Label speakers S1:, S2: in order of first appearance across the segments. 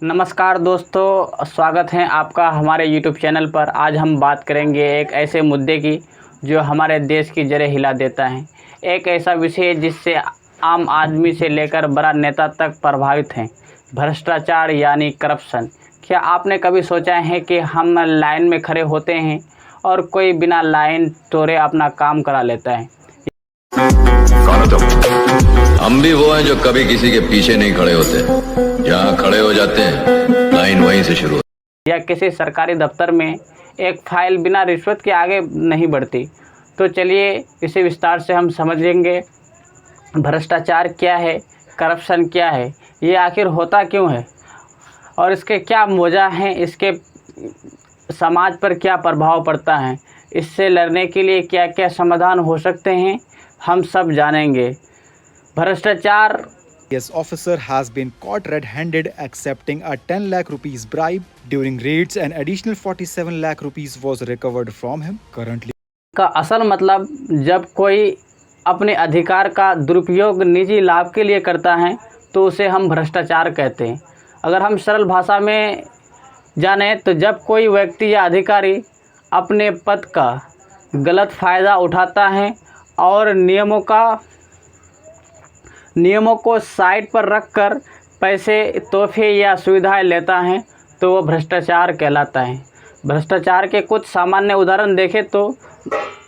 S1: नमस्कार दोस्तों, स्वागत है आपका हमारे YouTube चैनल पर। आज हम बात करेंगे एक ऐसे मुद्दे की जो हमारे देश की जड़ें हिला देता है। एक ऐसा विषय जिससे आम आदमी से लेकर बड़ा नेता तक प्रभावित हैं, भ्रष्टाचार यानी करप्शन। क्या आपने कभी सोचा है कि हम लाइन में खड़े होते हैं और कोई बिना लाइन तोड़े अपना काम करा लेता है?
S2: कौन हो तुम? हम भी वो हैं जो कभी किसी के पीछे नहीं खड़े होते, जहाँ खड़े हो जाते हैं लाइन वहीं से शुरू होती।
S1: या किसी सरकारी दफ्तर में एक फाइल बिना रिश्वत के आगे नहीं बढ़ती। तो चलिए इसे विस्तार से हम समझेंगे। भ्रष्टाचार क्या है, करप्शन क्या है, ये आखिर होता क्यों है और इसके क्या वजह हैं, इसके समाज पर क्या प्रभाव पड़ता है, इससे लड़ने के लिए क्या क्या समाधान हो सकते हैं, हम सब जानेंगे। भ्रष्टाचार
S3: IAS officer has been caught red-handed accepting a 10 lakh rupees bribe during raids. An additional 47 lakh rupees was recovered from him. Currently
S1: का असल मतलब, जब कोई अपने अधिकार का दुरुपयोग निजी लाभ के लिए करता है तो उसे हम भ्रष्टाचार कहते हैं। अगर हम सरल भाषा में जानें तो जब कोई व्यक्ति या अधिकारी अपने पद का गलत फ़ायदा उठाता है और नियमों को साइड पर रखकर पैसे, तोहफे या सुविधाएं लेता है तो वो भ्रष्टाचार कहलाता है। भ्रष्टाचार के कुछ सामान्य उदाहरण देखें तो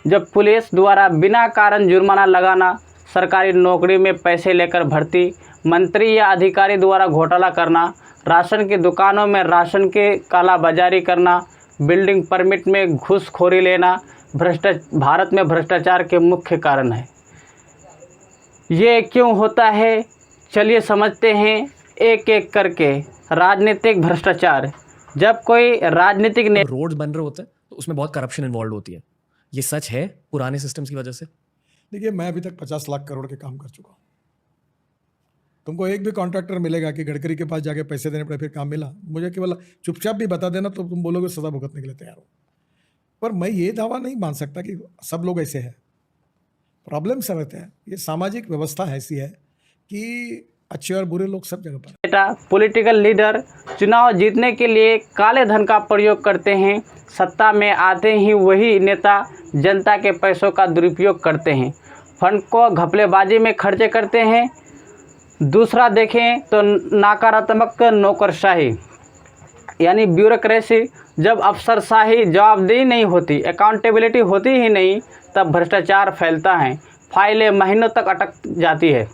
S1: जब पुलिस द्वारा बिना कारण जुर्माना लगाना, सरकारी नौकरी में पैसे लेकर भर्ती, मंत्री या अधिकारी द्वारा घोटाला करना, राशन की दुकानों में राशन के कालाबाजारी करना, बिल्डिंग परमिट में घूसखोरी लेना भारत में भ्रष्टाचार के मुख्य कारण है। ये क्यों होता है, चलिए समझते हैं एक एक करके। राजनीतिक भ्रष्टाचार। जब कोई राजनीतिक ने
S4: रोड्स बन रहे होते हैं तो उसमें बहुत करप्शन इन्वॉल्व होती है। ये सच है पुराने सिस्टम्स की वजह से।
S5: देखिए, मैं अभी तक 50 लाख करोड़ के काम कर चुका हूँ। तुमको एक भी कॉन्ट्रैक्टर मिलेगा कि गडकरी के पास जाके पैसे देने पड़े फिर काम मिला? मुझे केवल चुपचाप भी बता देना तो तुम बोलोगे सजा भुगतने के लिए तैयार हो। पर मैं ये दावा नहीं मान सकता कि सब लोग ऐसे हैं। प्रॉब्लम सब रहते हैं। ये सामाजिक व्यवस्था ऐसी है कि अच्छे और बुरे लोग सब जगह पर।
S1: बेटा, पॉलिटिकल लीडर चुनाव जीतने के लिए काले धन का प्रयोग करते हैं। सत्ता में आते ही वही नेता जनता के पैसों का दुरुपयोग करते हैं, फंड को घपलेबाजी में खर्चे करते हैं। दूसरा देखें तो नकारात्मक नौकरशाही यानी ब्यूरोक्रेसी। जब अफसरशाही, जवाबदेही नहीं होती, अकाउंटेबिलिटी होती ही नहीं, तब भ्रष्टाचार फैलता है। फाइलें महीनों तक अटक जाती है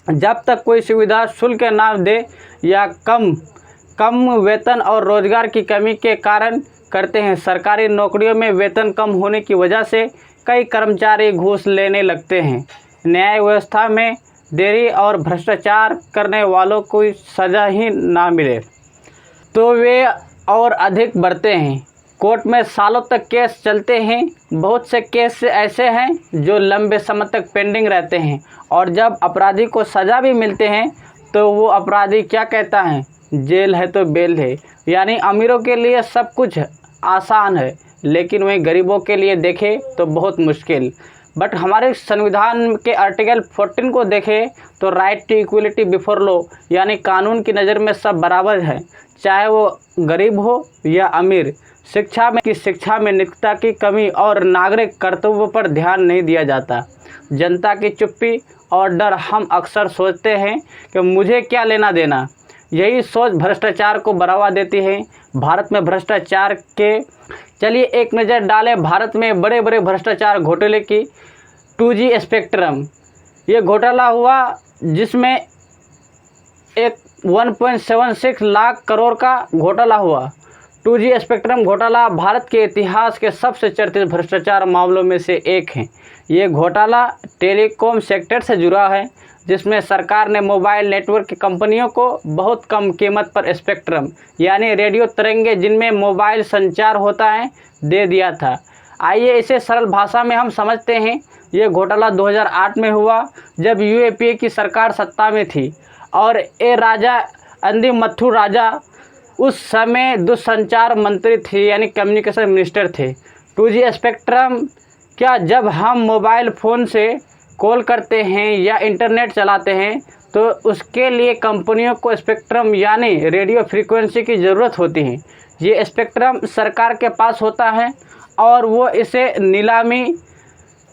S1: जब तक कोई सुविधा शुल्क ना दे या कम वेतन और रोजगार की कमी के कारण करते हैं। सरकारी नौकरियों में वेतन कम होने की वजह से कई कर्मचारी घूस लेने लगते हैं। न्याय व्यवस्था में देरी और भ्रष्टाचार करने वालों को सज़ा ही ना मिले तो वे और अधिक बढ़ते हैं। कोर्ट में सालों तक केस चलते हैं। बहुत से केस ऐसे हैं जो लंबे समय तक पेंडिंग रहते हैं और जब अपराधी को सज़ा भी मिलते हैं तो वो अपराधी क्या कहता है, जेल है तो बेल है। यानी अमीरों के लिए सब कुछ आसान है, लेकिन वहीं गरीबों के लिए देखें तो बहुत मुश्किल। बट हमारे संविधान के आर्टिकल 14 को देखें तो right to equality before law यानी कानून की नज़र में सब बराबर है, चाहे वो गरीब हो या अमीर। शिक्षा में नैतिकता की कमी और नागरिक कर्तव्यों पर ध्यान नहीं दिया जाता। जनता की चुप्पी और डर। हम अक्सर सोचते हैं कि मुझे क्या लेना देना। यही सोच भ्रष्टाचार को बढ़ावा देती है। भारत में भ्रष्टाचार के चलिए एक नज़र डालें भारत में बड़े बड़े भ्रष्टाचार घोटाले की। 2G स्पेक्ट्रम, ये घोटाला हुआ जिसमें एक 1.76 लाख करोड़ का घोटाला हुआ। 2G स्पेक्ट्रम घोटाला भारत के इतिहास के सबसे चर्चित भ्रष्टाचार मामलों में से एक है। ये घोटाला टेलीकॉम सेक्टर से जुड़ा है, जिसमें सरकार ने मोबाइल नेटवर्क की कंपनियों को बहुत कम कीमत पर स्पेक्ट्रम यानी रेडियो तरंगे जिनमें मोबाइल संचार होता है दे दिया था। आइए इसे सरल भाषा में हम समझते हैं। ये घोटाला 2008 में हुआ जब UAPA की सरकार सत्ता में थी और राजा अंदिमथु राजा उस समय दूरसंचार मंत्री थे यानी कम्युनिकेशन मिनिस्टर थे। 2G स्पेक्ट्रम क्या, जब हम मोबाइल फ़ोन से कॉल करते हैं या इंटरनेट चलाते हैं तो उसके लिए कंपनियों को स्पेक्ट्रम यानी रेडियो फ्रीक्वेंसी की ज़रूरत होती है। ये स्पेक्ट्रम सरकार के पास होता है और वो इसे नीलामी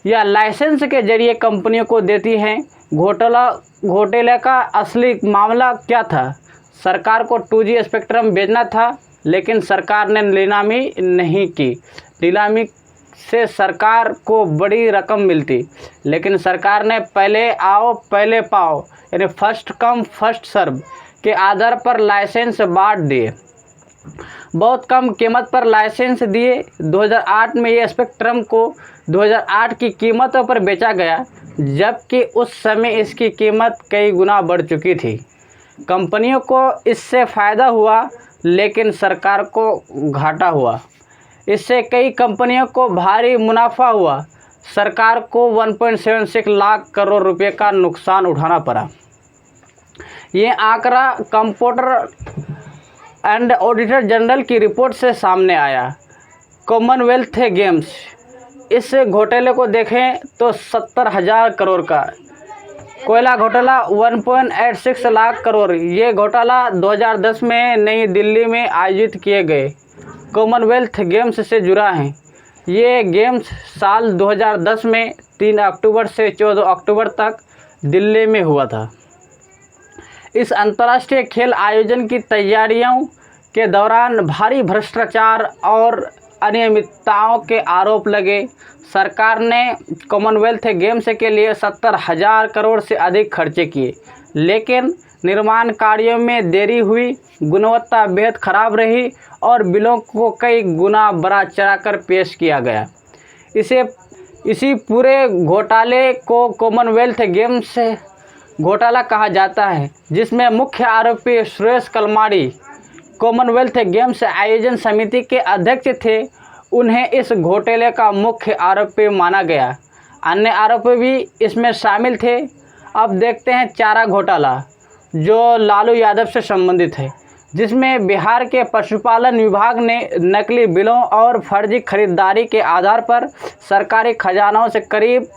S1: या लाइसेंस के जरिए कंपनियों को देती हैं। घोटाले का असली मामला क्या था? सरकार को 2G स्पेक्ट्रम बेचना था, लेकिन सरकार ने नीलामी नहीं की। नीलामी से सरकार को बड़ी रकम मिलती, लेकिन सरकार ने पहले आओ पहले पाओ यानी फर्स्ट कम फर्स्ट सर्व के आधार पर लाइसेंस बांट दिए। बहुत कम कीमत पर लाइसेंस दिए। 2008 में ये स्पेक्ट्रम को 2008 की कीमतों पर बेचा गया, जबकि उस समय इसकी कीमत कई गुना बढ़ चुकी थी। कंपनियों को इससे फ़ायदा हुआ, लेकिन सरकार को घाटा हुआ। इससे कई कंपनियों को भारी मुनाफा हुआ। सरकार को 1.76 लाख करोड़ रुपए का नुकसान उठाना पड़ा। ये आंकड़ा कंप्ट्रोलर एंड ऑडिटर जनरल की रिपोर्ट से सामने आया। कॉमनवेल्थ गेम्स, इस घोटाले को देखें तो 70,000 करोड़ का। कोयला घोटाला 1.86 लाख करोड़। ये घोटाला 2010 में नई दिल्ली में आयोजित किए गए कॉमनवेल्थ गेम्स से जुड़ा है। ये गेम्स साल 2010 में 3 अक्टूबर से 14 अक्टूबर तक दिल्ली में हुआ था। इस अंतर्राष्ट्रीय खेल आयोजन की तैयारियों के दौरान भारी भ्रष्टाचार और अनियमितताओं के आरोप लगे। सरकार ने कॉमनवेल्थ गेम्स के लिए 70,000 करोड़ से अधिक खर्चे किए, लेकिन निर्माण कार्यों में देरी हुई, गुणवत्ता बेहद खराब रही और बिलों को कई गुना बढ़ा चढ़ाकर पेश किया गया। इसी पूरे घोटाले को कॉमनवेल्थ गेम्स घोटाला कहा जाता है, जिसमें मुख्य आरोपी सुरेश कलमाड़ी कॉमनवेल्थ गेम्स आयोजन समिति के अध्यक्ष थे। उन्हें इस घोटाले का मुख्य आरोपी माना गया। अन्य आरोपी भी इसमें शामिल थे। अब देखते हैं चारा घोटाला, जो लालू यादव से संबंधित है, जिसमें बिहार के पशुपालन विभाग ने नकली बिलों और फर्जी खरीदारी के आधार पर सरकारी खजानों से करीब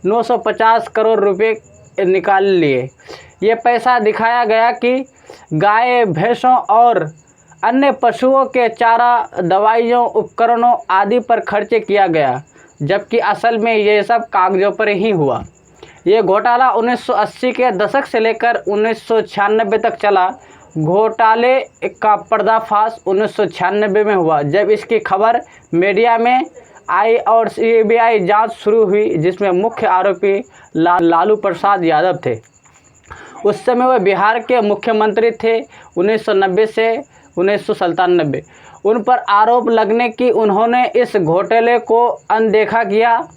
S1: 950 करोड़ रुपए निकाल लिए। ये पैसा दिखाया गया कि गाय, भैंसों और अन्य पशुओं के चारा, दवाइयों, उपकरणों आदि पर खर्च किया गया, जबकि असल में ये सब कागजों पर ही हुआ। ये घोटाला 1980 के दशक से लेकर 1996 तक चला। घोटाले का पर्दाफाश 1996 में हुआ, जब इसकी खबर मीडिया में आई और CBI जांच शुरू हुई, जिसमें मुख्य आरोपी लालू प्रसाद यादव थे। उस समय वह बिहार के मुख्यमंत्री थे 1990 से 1997। उन पर आरोप लगने कि उन्होंने इस घोटाले को अनदेखा किया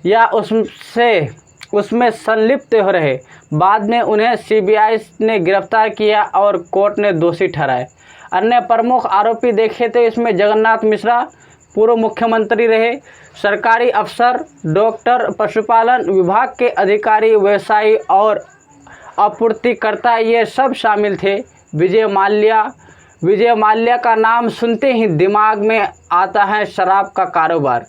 S1: या उसमें संलिप्त हो रहे। बाद में उन्हें CBI ने गिरफ्तार किया और कोर्ट ने दोषी ठहराए। अन्य प्रमुख आरोपी देखे तो इसमें जगन्नाथ मिश्रा पूर्व मुख्यमंत्री रहे, सरकारी अफसर, डॉक्टर, पशुपालन विभाग के अधिकारी, व्यवसायी और आपूर्तिकर्ता, ये सब शामिल थे। विजय माल्या का नाम सुनते ही दिमाग में आता है शराब का कारोबार,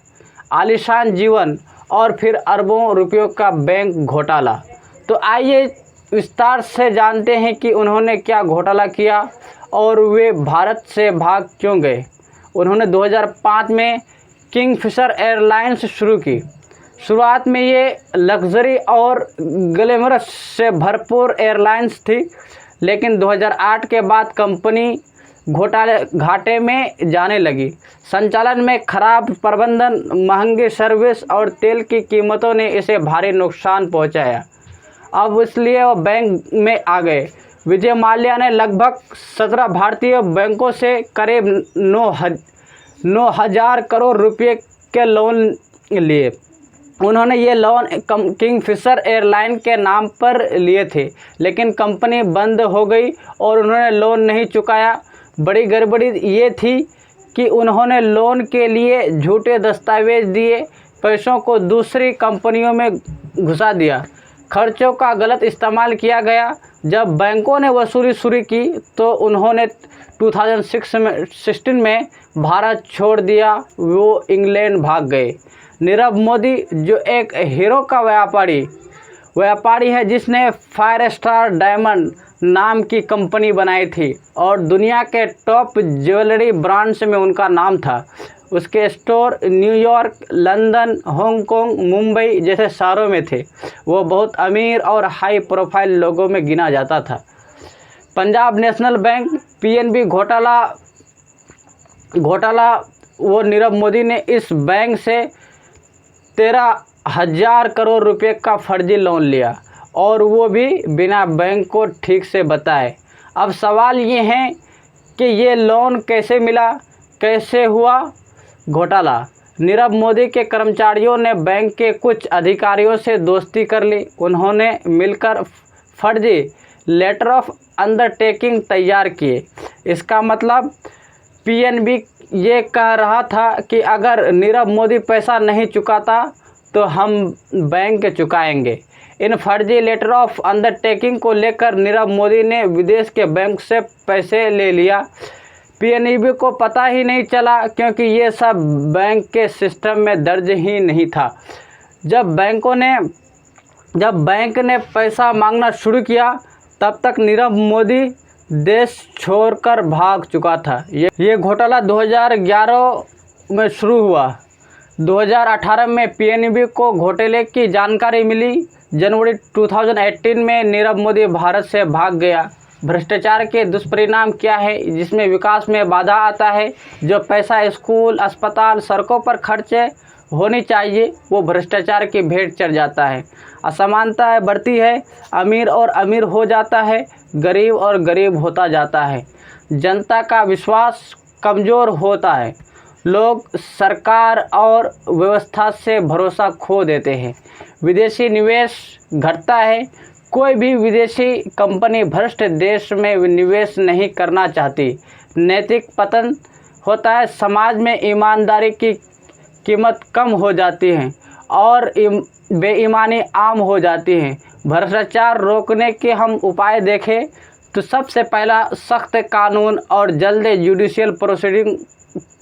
S1: आलीशान जीवन और फिर अरबों रुपयों का बैंक घोटाला। तो आइए विस्तार से जानते हैं कि उन्होंने क्या घोटाला किया और वे भारत से भाग क्यों गए। उन्होंने 2005 में किंगफिशर एयरलाइंस शुरू की। शुरुआत में ये लग्जरी और ग्लैमरस से भरपूर एयरलाइंस थी, लेकिन 2008 के बाद कंपनी घाटे में जाने लगी। संचालन में खराब प्रबंधन, महंगी सर्विस और तेल की कीमतों ने इसे भारी नुकसान पहुंचाया। अब इसलिए वो बैंक में आ गए। विजय माल्या ने लगभग 17 भारतीय बैंकों से करीब 9,000 करोड़ रुपए के लोन लिए। उन्होंने ये लोन किंगफिशर एयरलाइन के नाम पर लिए थे, लेकिन कंपनी बंद हो गई और उन्होंने लोन नहीं चुकाया। बड़ी गड़बड़ी ये थी कि उन्होंने लोन के लिए झूठे दस्तावेज दिए, पैसों को दूसरी कंपनियों में घुसा दिया, खर्चों का गलत इस्तेमाल किया गया। जब बैंकों ने वसूली शुरू की तो उन्होंने 2016 में भारत छोड़ दिया, वो इंग्लैंड भाग गए। नीरव मोदी, जो एक हीरो का व्यापारी, व्यापारी है जिसने फायर स्टार डायमंड नाम की कंपनी बनाई थी और दुनिया के टॉप ज्वेलरी ब्रांड्स में उनका नाम था। उसके store New York, London, Hong Kong, Mumbai जैसे शहरों में थे। वो बहुत अमीर और हाई प्रोफाइल लोगों में गिना जाता था। पंजाब नेशनल बैंक पीएनबी घोटाला वो नीरव मोदी ने इस बैंक से 13,000 करोड़ रुपए का फर्जी लोन लिया और वो भी बिना बैंक को ठीक से बताए। अब सवाल ये है कि ये लोन कैसे मिला, कैसे हुआ घोटाला। नीरव मोदी के कर्मचारियों ने बैंक के कुछ अधिकारियों से दोस्ती कर ली। उन्होंने मिलकर फर्जी लेटर ऑफ अंडरटेकिंग तैयार किए। इसका मतलब पीएनबी ये कह रहा था कि अगर नीरव मोदी पैसा नहीं चुकाता तो हम बैंक चुकाएंगे। इन फर्जी लेटर ऑफ अंडरटेकिंग को लेकर नीरव मोदी ने विदेश के बैंक से पैसे ले लिया। पीएनबी को पता ही नहीं चला क्योंकि ये सब बैंक के सिस्टम में दर्ज ही नहीं था। जब बैंक ने पैसा मांगना शुरू किया तब तक नीरव मोदी देश छोड़कर भाग चुका था। ये घोटाला 2011 में शुरू हुआ। 2018 में पीएनबी को घोटाले की जानकारी मिली। जनवरी 2018 में नीरव मोदी भारत से भाग गया। भ्रष्टाचार के दुष्परिणाम क्या है, जिसमें विकास में बाधा आता है। जो पैसा स्कूल, अस्पताल, सड़कों पर खर्चे होनी चाहिए वो भ्रष्टाचार की भेंट चढ़ जाता है। असमानता बढ़ती है, अमीर और अमीर हो जाता है, गरीब और गरीब होता जाता है। जनता का विश्वास कमज़ोर होता है। लोग सरकार और व्यवस्था से भरोसा खो देते हैं। विदेशी निवेश घटता है। कोई भी विदेशी कंपनी भ्रष्ट देश में निवेश नहीं करना चाहती। नैतिक पतन होता है। समाज में ईमानदारी की कीमत कम हो जाती है और बेईमानी आम हो जाती है। भ्रष्टाचार रोकने के हम उपाय देखें तो सबसे पहला सख्त कानून और जल्द जुडिशियल प्रोसीडिंग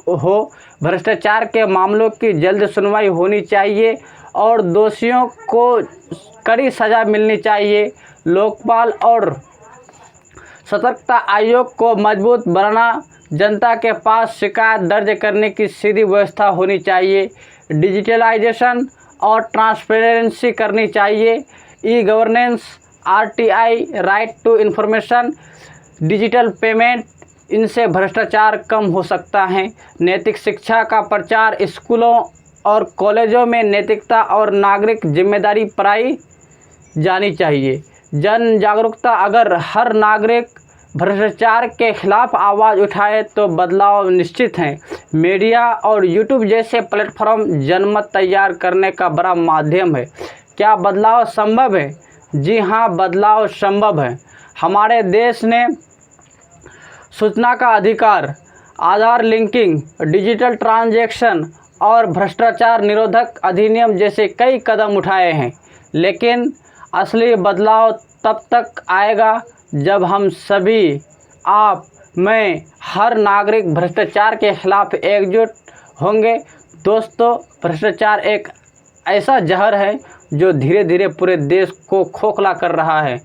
S1: हो। भ्रष्टाचार के मामलों की जल्द सुनवाई होनी चाहिए और दोषियों को कड़ी सज़ा मिलनी चाहिए। लोकपाल और सतर्कता आयोग को मजबूत बनाना। जनता के पास शिकायत दर्ज करने की सीधी व्यवस्था होनी चाहिए। डिजिटलाइजेशन और ट्रांसपेरेंसी करनी चाहिए। E governance, RTI, right to information, digital payment, इनसे भ्रष्टाचार कम हो सकता है। नैतिक शिक्षा का प्रचार। स्कूलों और कॉलेजों में नैतिकता और नागरिक जिम्मेदारी पढ़ाई जानी चाहिए। जन जागरूकता। अगर हर नागरिक भ्रष्टाचार के खिलाफ आवाज़ उठाए तो बदलाव निश्चित है। मीडिया और यूट्यूब जैसे प्लेटफॉर्म जनमत तैयार करने का बड़ा माध्यम है। क्या बदलाव संभव है? जी हाँ, बदलाव संभव है। हमारे देश ने सूचना का अधिकार, आधार लिंकिंग, डिजिटल ट्रांजैक्शन और भ्रष्टाचार निरोधक अधिनियम जैसे कई कदम उठाए हैं, लेकिन असली बदलाव तब तक आएगा जब हम सभी, आप, मैं, हर नागरिक भ्रष्टाचार के खिलाफ एकजुट होंगे। दोस्तों, भ्रष्टाचार एक ऐसा जहर है जो धीरे धीरे पूरे देश को खोखला कर रहा है।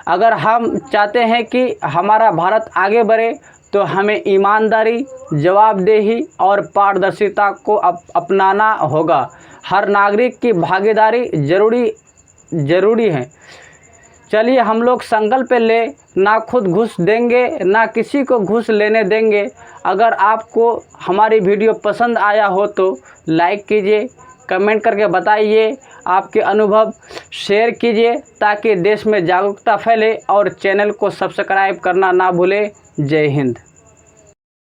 S1: अगर हम चाहते हैं कि हमारा भारत आगे बढ़े तो हमें ईमानदारी, जवाबदेही और पारदर्शिता को अपनाना होगा। हर नागरिक की भागीदारी जरूरी है। चलिए हम लोग संकल्प ले, ना खुद घूस देंगे, ना किसी को घूस लेने देंगे। अगर आपको हमारी वीडियो पसंद आया हो तो लाइक कीजिए, कमेंट करके बताइए आपके अनुभव, शेयर कीजिए ताकि देश में जागरूकता फैले और चैनल को सब्सक्राइब करना ना भूलें। जय हिंद।